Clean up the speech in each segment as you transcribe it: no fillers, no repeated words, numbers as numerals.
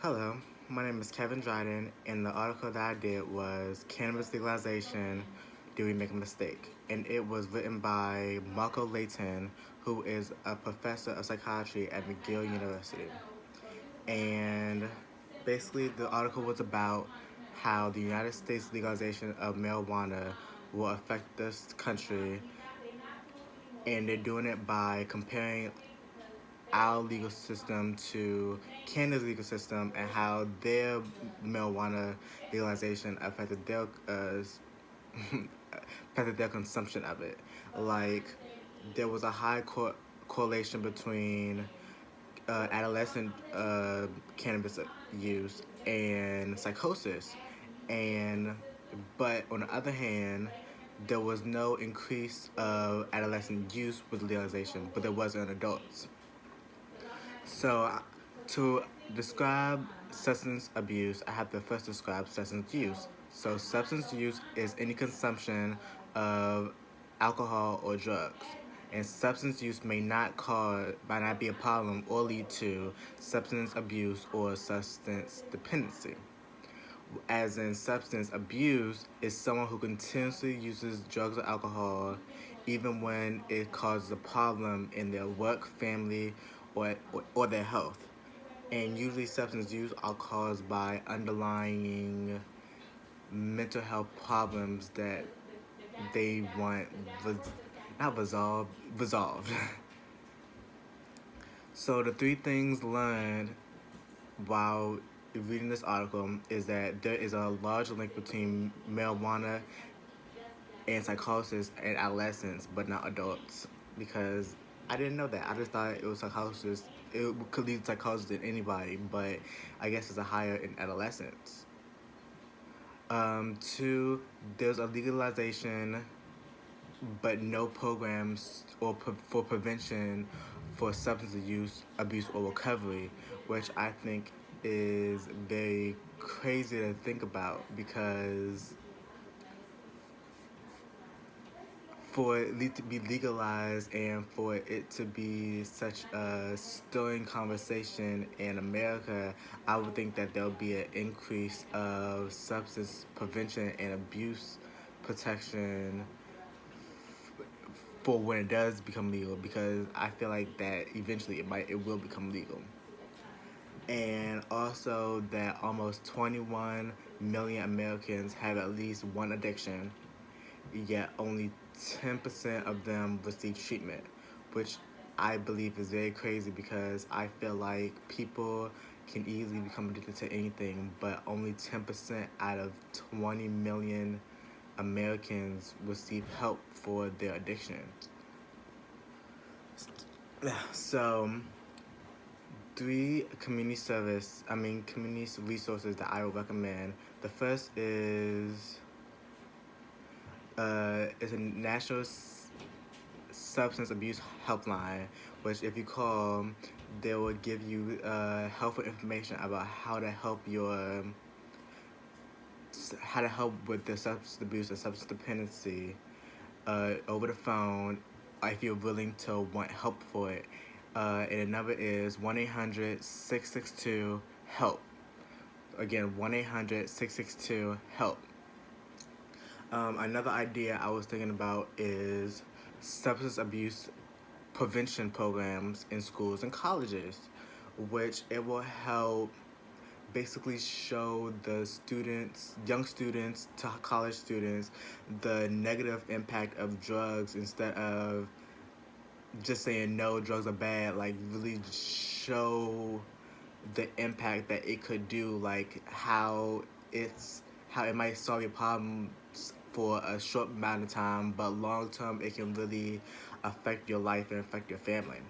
Hello, my name is Kevin Dryden, and the article that I did was Cannabis Legalization, Do We Make a Mistake? And it was written by Marco Layton, who is a professor of psychiatry at McGill University. And basically, the article was about how the United States legalization of marijuana will affect this country, and they're doing it by comparing our legal system to Canada's legal system and how their marijuana legalization affected their consumption of it. Like there was a high correlation between adolescent cannabis use and psychosis, and but on the other hand, there was no increase of adolescent use with legalization, but there was in adults. So, to describe substance abuse, I have to first describe substance use. So, substance use is any consumption of alcohol or drugs. And substance use might not be a problem or lead to substance abuse or substance dependency. As in, substance abuse is someone who continuously uses drugs or alcohol even when it causes a problem in their work, family, or their health. And usually, substance use are caused by underlying mental health problems that they want not resolved. So, the three things learned while reading this article is that there is a large link between marijuana and psychosis in adolescents, but not adults. Because I didn't know that. I just thought it was psychosis. It could lead to psychosis in anybody, but I guess it's a higher in adolescents. Two, there's a legalization, but no programs for prevention for substance abuse or recovery, which I think is very crazy to think about because for it to be legalized and for it to be such a stirring conversation in America, I would think that there'll be an increase of substance prevention and abuse protection for when it does become legal, because I feel like that eventually it will become legal. And also that almost 21 million Americans have at least one addiction, yet only 10% of them receive treatment, which I believe is very crazy because I feel like people can easily become addicted to anything, but only 10% out of 20 million Americans receive help for their addiction. So, three community resources that I would recommend. The first is a national substance abuse helpline, which if you call, they will give you helpful information about how to help with the substance abuse and substance dependency over the phone if you're willing to want help for it. And the number is 1-800-662-HELP. Again, 1-800-662-HELP. Another idea I was thinking about is substance abuse prevention programs in schools and colleges, which it will help basically show the young students to college students, the negative impact of drugs instead of just saying no, drugs are bad. Like really show the impact that it could do, like how it might solve your problems for a short amount of time, but long term it can really affect your life and affect your family.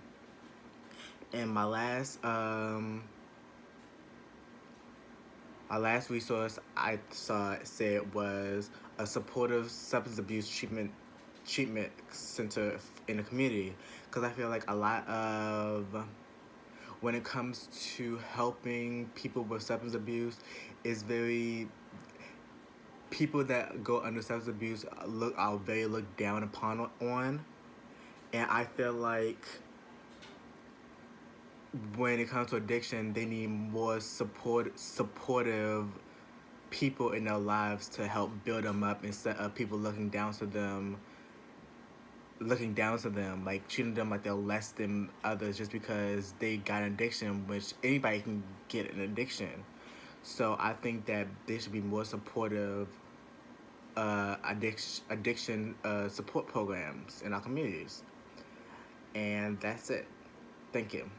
And my last resource I saw said was a supportive substance abuse treatment center in the community, because I feel like a lot of when it comes to helping people with substance abuse is very people that go under substance abuse are very looked down upon on, and I feel like when it comes to addiction, they need more supportive people in their lives to help build them up instead of people looking down to them, like treating them like they're less than others just because they got an addiction, which anybody can get an addiction. So I think that there should be more supportive addiction support programs in our communities. And that's it. Thank you.